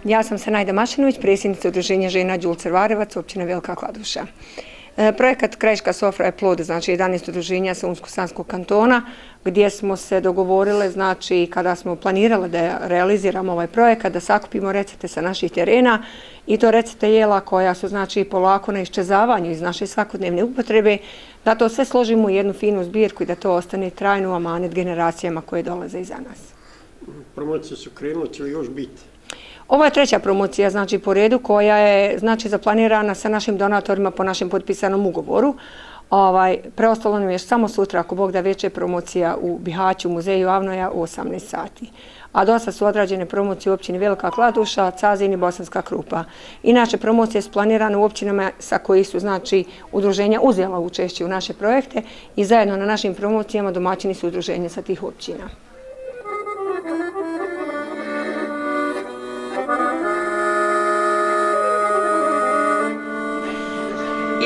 Ja sam Senajda Mašinović, predsjednica Udruženja žena Đurđevarevac, općina Velika Kladuša. Projekat Krajiška sofra je plod, znači 11 udruženja sa Unsko-sanskog kantona, gdje smo se dogovorile, znači kada smo planirali da realiziramo ovaj projekat, da sakupimo recepte sa naših terena i to recepte jela koja su znači polako na iščezavanju iz naše svakodnevne upotrebe, da to sve složimo u jednu finu zbirku i da to ostane trajno amanet generacijama koje dolaze iza nas. Promocije su krenule, će li još biti? Ovo je treća promocija, znači po redu, koja je znači zaplanirana sa našim donatorima po našem potpisanom ugovoru. Preostalo nam je samo sutra, ako Bog da, večer promocija u Bihaću, muzeju Avnoja u 18 sati. A dosta su odrađene promocije u općini Velika Kladuša, Cazin i Bosanska Krupa. Inače, promocije su planirane u općinama sa koji su znači udruženja uzela učešće u naše projekte i zajedno na našim promocijama domaćini su udruženja sa tih općina.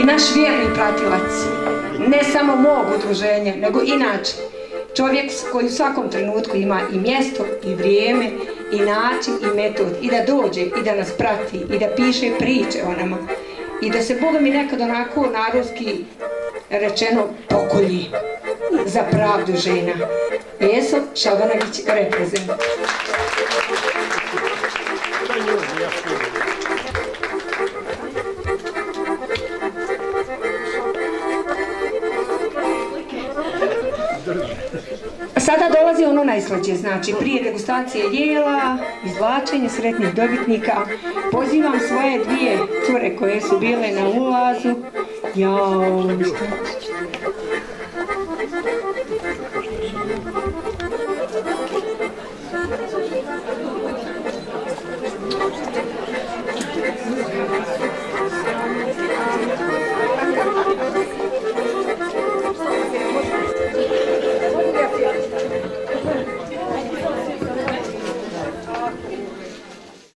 I naš vjerni pratilac, ne samo mog udruženja, nego inače, čovjek koji u svakom trenutku ima i mjesto, i vrijeme, i način, i metod, i da dođe, i da nas prati, i da piše priče o nama, i da se Boga mi nekad onako narodski rečeno pokolji za pravdu žena. Veso Šabanagić reprezent. Sada dolazi ono najslađe, znači prije degustacije jela, izvlačenje sretnih dobitnika. Pozivam svoje dvije cure koje su bile na ulazu. Jao,